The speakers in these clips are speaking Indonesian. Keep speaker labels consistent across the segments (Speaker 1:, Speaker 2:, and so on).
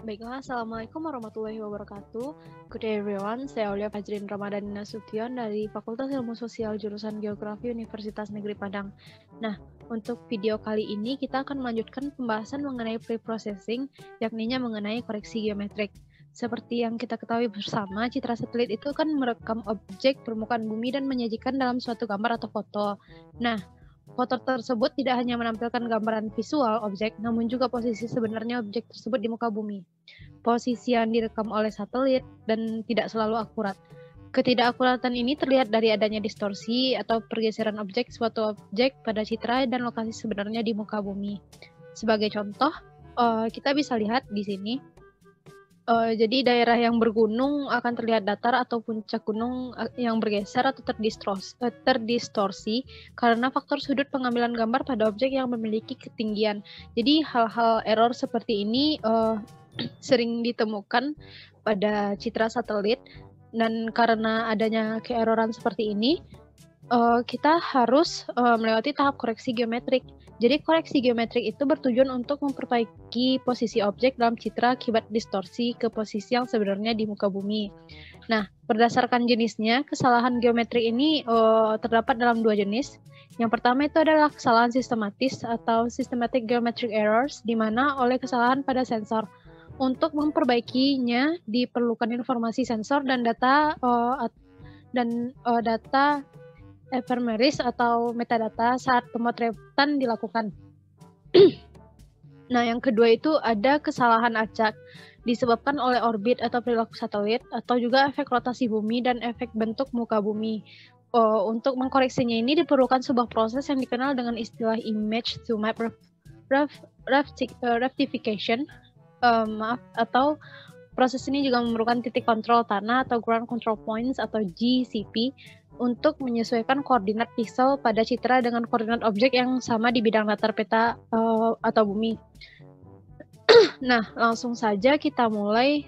Speaker 1: Baiklah, Assalamualaikum warahmatullahi wabarakatuh. Good day everyone, saya Aulia Fajrin Ramadhani Nasution dari Fakultas Ilmu Sosial Jurusan Geografi Universitas Negeri Padang. Nah, untuk video kali ini kita akan melanjutkan pembahasan mengenai pre-processing, yakninya mengenai koreksi geometrik. Seperti yang kita ketahui bersama, citra satelit itu kan merekam objek permukaan bumi dan menyajikan dalam suatu gambar atau foto. Nah, foto tersebut tidak hanya menampilkan gambaran visual objek, namun juga posisi sebenarnya objek tersebut di muka bumi. Posisi yang direkam oleh satelit dan tidak selalu akurat. Ketidakakuratan ini terlihat dari adanya distorsi atau pergeseran suatu objek pada citra dan lokasi sebenarnya di muka bumi. Sebagai contoh, kita bisa lihat di sini. Jadi daerah yang bergunung akan terlihat datar atau puncak gunung yang bergeser atau terdistorsi karena faktor sudut pengambilan gambar pada objek yang memiliki ketinggian. Jadi hal-hal error seperti ini sering ditemukan pada citra satelit, dan karena adanya keeroran seperti ini, kita harus melewati tahap koreksi geometrik. Jadi koreksi geometrik itu bertujuan untuk memperbaiki posisi objek dalam citra akibat distorsi ke posisi yang sebenarnya di muka bumi. Nah, berdasarkan jenisnya, kesalahan geometrik ini terdapat dalam dua jenis. Yang pertama itu adalah kesalahan sistematis atau systematic geometric errors, di mana oleh kesalahan pada sensor. Untuk memperbaikinya diperlukan informasi sensor dan data ephemeris atau metadata saat pemotretan dilakukan. Nah, yang kedua itu ada kesalahan acak disebabkan oleh orbit atau perilaku satelit atau juga efek rotasi bumi dan efek bentuk muka bumi. Untuk mengkoreksinya ini diperlukan sebuah proses yang dikenal dengan istilah image to map rectification. Atau proses ini juga memerlukan titik kontrol tanah atau ground control points atau GCP untuk menyesuaikan koordinat piksel pada citra dengan koordinat objek yang sama di bidang datar peta atau bumi. Nah, langsung saja kita mulai.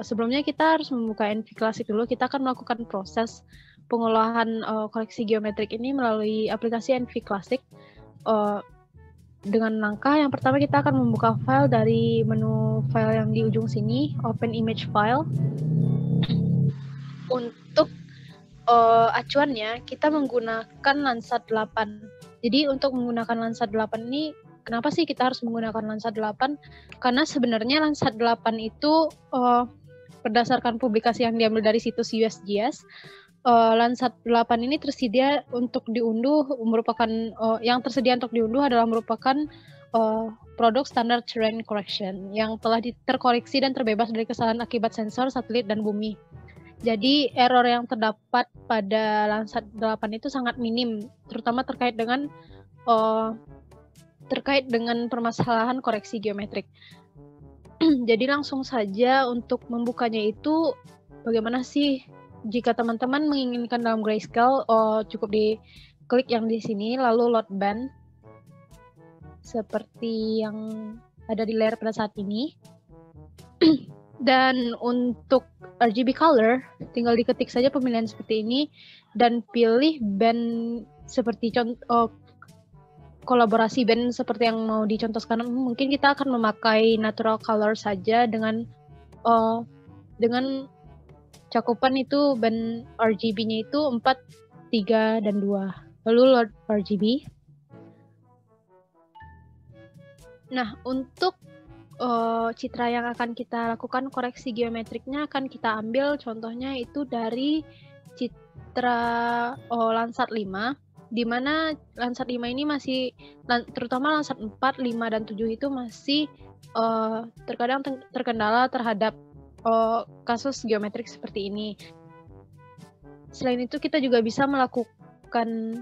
Speaker 1: Sebelumnya kita harus membuka NV Classic dulu. Kita akan melakukan proses pengolahan koreksi geometrik ini melalui aplikasi NV Classic. Dengan langkah yang pertama kita akan membuka file dari menu file yang di ujung sini, Open Image File. Untuk acuannya kita menggunakan Landsat 8. Jadi untuk menggunakan Landsat 8 ini, kenapa sih kita harus menggunakan Landsat 8? Karena sebenarnya Landsat 8 itu berdasarkan publikasi yang diambil dari situs USGS, Landsat 8 ini tersedia untuk diunduh yang tersedia untuk diunduh adalah merupakan produk standar terrain correction yang telah terkoreksi dan terbebas dari kesalahan akibat sensor, satelit, dan bumi. Jadi error yang terdapat pada Landsat 8 itu sangat minim, terutama terkait dengan permasalahan koreksi geometrik. Jadi langsung saja untuk membukanya itu, bagaimana sih jika teman-teman menginginkan dalam grayscale, cukup diklik yang di sini, lalu load band, seperti yang ada di layar pada saat ini. Dan untuk RGB color, tinggal diketik saja pemilihan seperti ini, dan pilih band seperti kolaborasi band seperti yang mau dicontohkan. Mungkin kita akan memakai natural color saja dengan cakupan itu band RGB-nya itu 4, 3, dan 2. Lalu load RGB. Nah, untuk citra yang akan kita lakukan koreksi geometriknya akan kita ambil contohnya itu dari citra Landsat 5, di mana Landsat 5 ini masih, terutama Landsat 4, 5, dan 7 itu masih terkadang terkendala terhadap kasus geometrik seperti ini. Selain itu kita juga bisa melakukan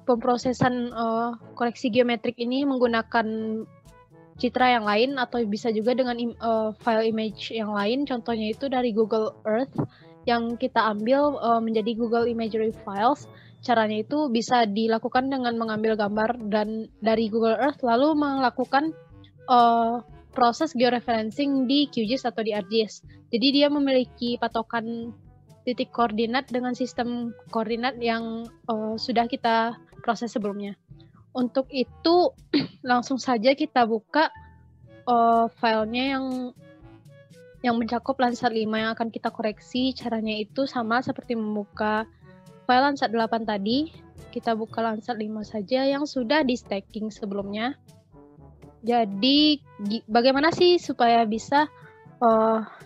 Speaker 1: pemrosesan koreksi geometrik ini menggunakan citra yang lain atau bisa juga dengan file image yang lain, contohnya itu dari Google Earth yang kita ambil menjadi Google Imagery Files. Caranya itu bisa dilakukan dengan mengambil gambar dan dari Google Earth lalu melakukan proses georeferencing di QGIS atau di ArcGIS. Jadi dia memiliki patokan titik koordinat dengan sistem koordinat yang sudah kita proses sebelumnya. Untuk itu langsung saja kita buka filenya yang mencakup Landsat 5 yang akan kita koreksi. Caranya itu sama seperti membuka file Landsat 8 tadi. Kita buka Landsat 5 saja yang sudah di stacking sebelumnya. Jadi bagaimana sih supaya bisa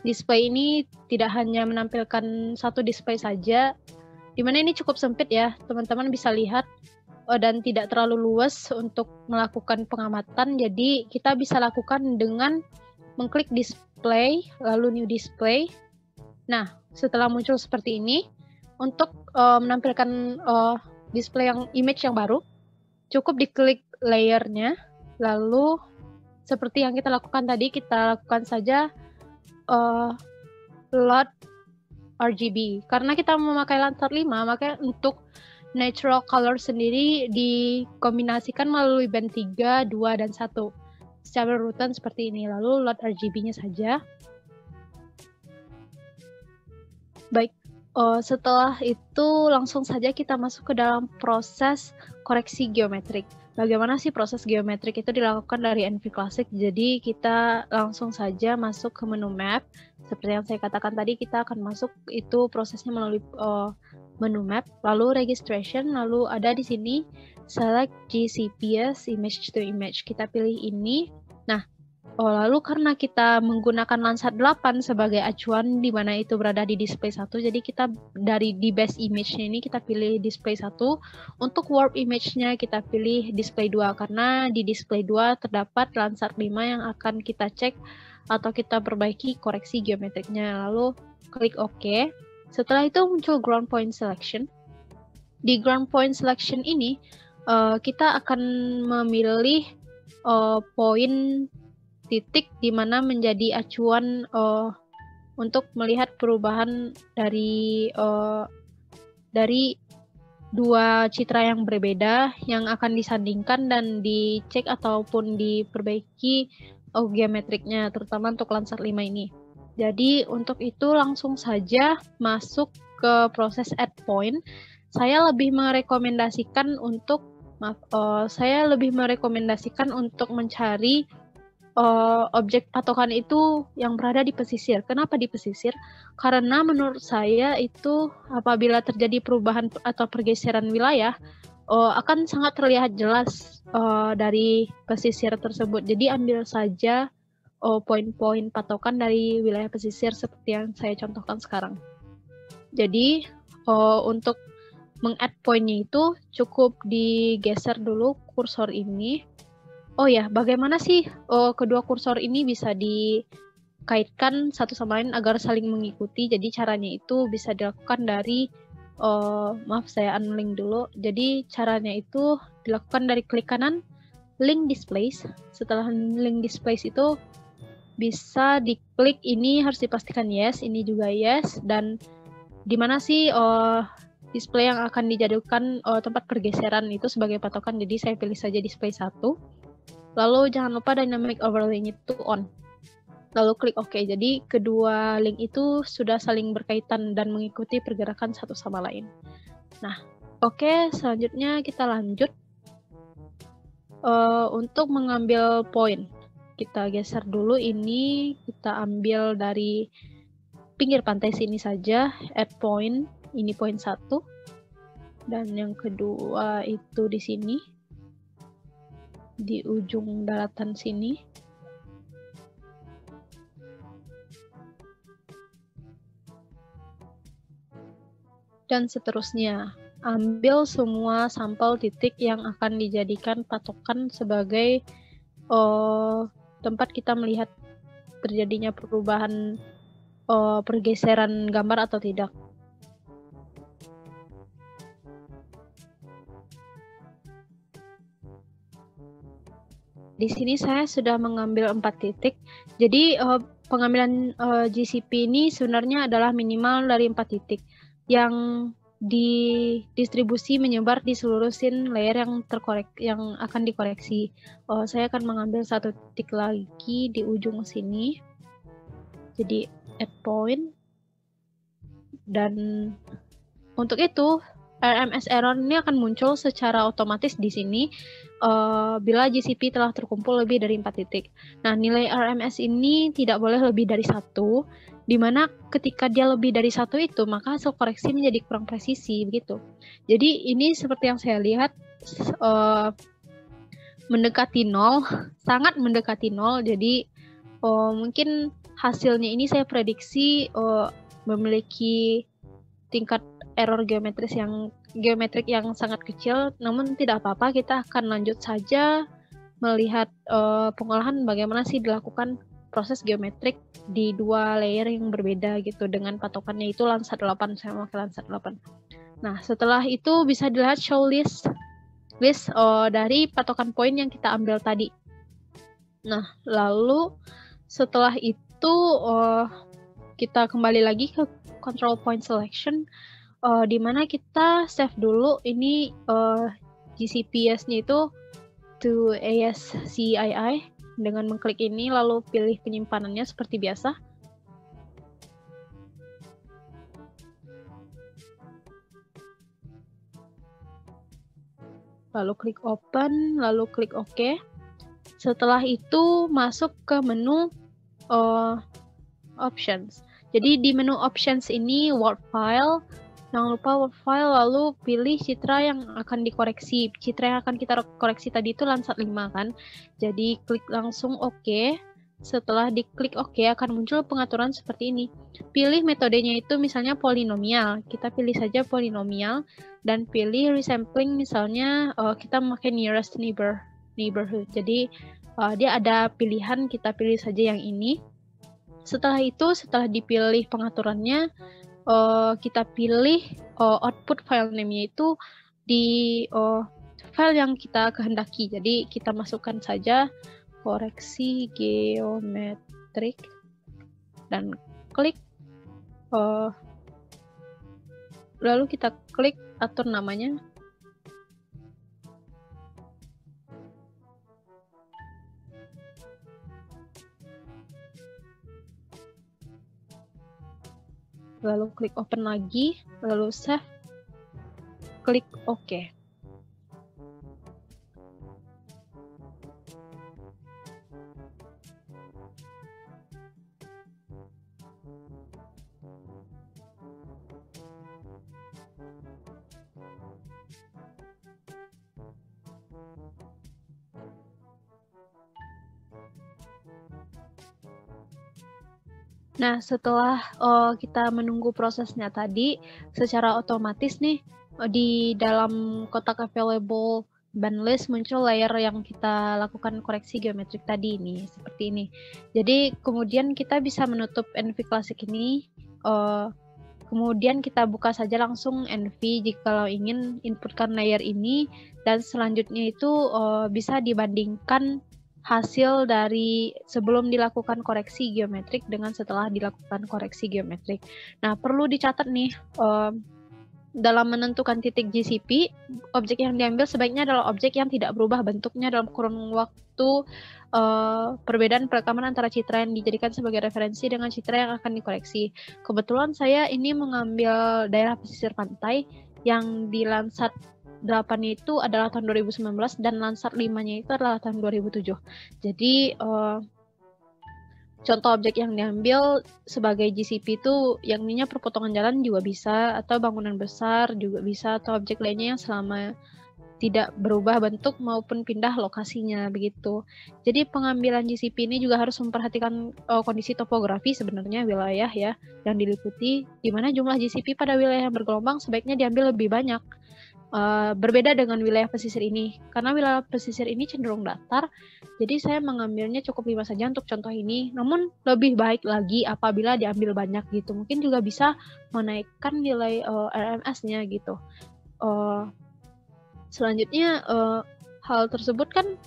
Speaker 1: display ini tidak hanya menampilkan satu display saja, dimana ini cukup sempit ya, teman-teman bisa lihat, dan tidak terlalu luas untuk melakukan pengamatan. Jadi kita bisa lakukan dengan mengklik display, lalu new display. Nah, setelah muncul seperti ini, untuk menampilkan display image yang baru, cukup diklik layernya, lalu seperti yang kita lakukan tadi, kita lakukan saja load RGB. Karena kita memakai Landsat 5, maka untuk natural color sendiri dikombinasikan melalui band 3, 2, dan 1. Secara urutan seperti ini. Lalu load RGB-nya saja. Baik, setelah itu langsung saja kita masuk ke dalam proses koreksi geometrik. Bagaimana sih proses geometrik itu dilakukan dari NV Classic? Jadi kita langsung saja masuk ke menu map. Seperti yang saya katakan tadi, kita akan masuk itu prosesnya melalui menu map, lalu registration, lalu ada di sini select GCPS image to image. Kita pilih ini. Nah, lalu karena kita menggunakan Landsat 8 sebagai acuan di mana itu berada di display 1, jadi kita di base image-nya ini kita pilih display 1. Untuk warp image-nya kita pilih display 2 karena di display 2 terdapat Landsat 5 yang akan kita cek atau kita perbaiki koreksi geometriknya. Lalu klik OK. Setelah itu muncul ground point selection. Di ground point selection ini kita akan memilih poin titik di mana menjadi acuan untuk melihat perubahan dari dua citra yang berbeda yang akan disandingkan dan dicek ataupun diperbaiki geometriknya, terutama untuk Landsat 5 ini. Jadi untuk itu langsung saja masuk ke proses add point. Saya lebih merekomendasikan untuk mencari objek patokan itu yang berada di pesisir. Kenapa di pesisir? Karena menurut saya itu apabila terjadi perubahan atau pergeseran wilayah akan sangat terlihat jelas dari pesisir tersebut. Jadi ambil saja poin-poin patokan dari wilayah pesisir seperti yang saya contohkan sekarang. Jadi untuk meng-add poinnya itu cukup digeser dulu kursor ini. Oh ya, bagaimana sih kedua kursor ini bisa dikaitkan satu sama lain agar saling mengikuti? Jadi caranya itu bisa dilakukan dari, maaf saya unlink dulu. Jadi caranya itu dilakukan dari klik kanan, link displays. Setelah link displays itu bisa diklik, ini harus dipastikan yes, ini juga yes. Dan di mana sih display yang akan dijadikan tempat pergeseran itu sebagai patokan? Jadi saya pilih saja display 1. Lalu jangan lupa dynamic overlay itu on. Lalu klik OK. Jadi kedua link itu sudah saling berkaitan dan mengikuti pergerakan satu sama lain. Nah, oke, selanjutnya kita lanjut untuk mengambil poin. Kita geser dulu ini, kita ambil dari pinggir pantai sini saja, add point, ini poin 1. Dan yang kedua itu di sini. Di ujung daratan sini. Dan seterusnya, ambil semua sampel titik yang akan dijadikan patokan sebagai tempat kita melihat terjadinya perubahan pergeseran gambar atau tidak. Di sini saya sudah mengambil 4 titik. Jadi pengambilan GCP ini sebenarnya adalah minimal dari 4 titik yang didistribusi menyebar di seluruh scene layer yang akan dikoreksi. Saya akan mengambil 1 titik lagi di ujung sini. Jadi add point. Dan untuk itu RMS error ini akan muncul secara otomatis di sini bila GCP telah terkumpul lebih dari 4 titik. Nah, nilai RMS ini tidak boleh lebih dari 1, di mana ketika dia lebih dari 1 itu, maka hasil koreksi menjadi kurang presisi, begitu. Jadi, ini seperti yang saya lihat, mendekati 0, sangat mendekati 0, jadi mungkin hasilnya ini saya prediksi memiliki tingkat error geometrik yang sangat kecil, namun tidak apa-apa, kita akan lanjut saja melihat pengolahan bagaimana sih dilakukan proses geometrik di 2 layer yang berbeda gitu dengan patokannya itu Landsat 8, saya memakai Landsat 8. Nah, setelah itu bisa dilihat show list dari patokan poin yang kita ambil tadi. Nah, lalu setelah itu kita kembali lagi ke control point selection, di mana kita save dulu ini GCPS-nya itu to ASCII dengan mengklik ini lalu pilih penyimpanannya seperti biasa. Lalu klik open, lalu klik OK. Setelah itu masuk ke menu options. Jadi di menu options ini word file, jangan lupa word file, lalu pilih citra yang akan dikoreksi. Citra yang akan kita koreksi tadi itu Landsat 5 kan. Jadi klik langsung OK. Setelah diklik OK akan muncul pengaturan seperti ini. Pilih metodenya itu misalnya polinomial. Kita pilih saja polinomial dan pilih resampling misalnya kita memakai nearest neighborhood. Jadi dia ada pilihan, kita pilih saja yang ini. Setelah itu, setelah dipilih pengaturannya, kita pilih output file name-nya itu di file yang kita kehendaki. Jadi kita masukkan saja koreksi geometrik dan klik, lalu kita klik atur namanya. Lalu klik open lagi, lalu save, klik OK. Nah, setelah kita menunggu prosesnya tadi, secara otomatis nih di dalam kotak available band list muncul layer yang kita lakukan koreksi geometrik tadi ini, seperti ini. Jadi kemudian kita bisa menutup NV Classic ini, kemudian kita buka saja langsung NV jika ingin inputkan layer ini, dan selanjutnya itu bisa dibandingkan hasil dari sebelum dilakukan koreksi geometrik dengan setelah dilakukan koreksi geometrik. Nah, perlu dicatat nih, dalam menentukan titik GCP, objek yang diambil sebaiknya adalah objek yang tidak berubah bentuknya dalam kurun waktu perbedaan perekaman antara citra yang dijadikan sebagai referensi dengan citra yang akan dikoreksi. Kebetulan saya ini mengambil daerah pesisir pantai yang di Landsat 8 itu adalah tahun 2019 dan Landsat 5-nya itu adalah tahun 2007. Jadi contoh objek yang diambil sebagai GCP itu yang ininya perpotongan jalan juga bisa, atau bangunan besar juga bisa, atau objek lainnya yang selama tidak berubah bentuk maupun pindah lokasinya begitu. Jadi pengambilan GCP ini juga harus memperhatikan kondisi topografi sebenarnya wilayah ya yang diliputi, di mana jumlah GCP pada wilayah yang bergelombang sebaiknya diambil lebih banyak. Berbeda dengan wilayah pesisir ini, karena wilayah pesisir ini cenderung datar, jadi saya mengambilnya cukup 5 saja untuk contoh ini. Namun lebih baik lagi apabila diambil banyak gitu, mungkin juga bisa menaikkan nilai RMS-nya gitu. Selanjutnya hal tersebut kan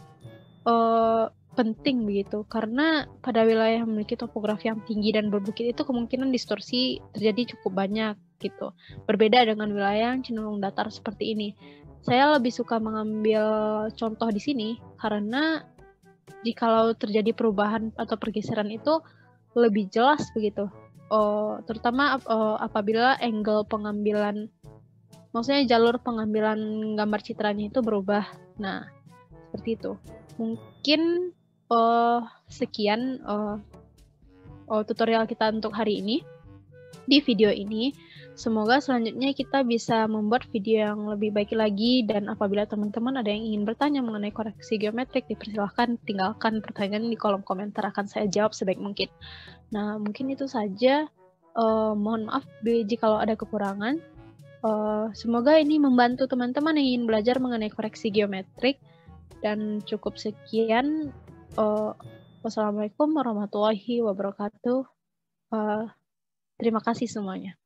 Speaker 1: penting begitu, karena pada wilayah yang memiliki topografi yang tinggi dan berbukit itu kemungkinan distorsi terjadi cukup banyak gitu. Berbeda dengan wilayah yang cenderung datar seperti ini. Saya lebih suka mengambil contoh di sini karena jikalau terjadi perubahan atau pergeseran itu lebih jelas begitu. Terutama apabila angle pengambilan maksudnya jalur pengambilan gambar citranya itu berubah. Nah, seperti itu. Mungkin sekian tutorial kita untuk hari ini. Di video ini, semoga selanjutnya kita bisa membuat video yang lebih baik lagi, dan apabila teman-teman ada yang ingin bertanya mengenai koreksi geometrik, dipersilahkan tinggalkan pertanyaan di kolom komentar, akan saya jawab sebaik mungkin. Nah, mungkin itu saja. Mohon maaf jika ada kekurangan. Semoga ini membantu teman-teman yang ingin belajar mengenai koreksi geometrik, dan cukup sekian. Wassalamualaikum warahmatullahi wabarakatuh. Terima kasih semuanya.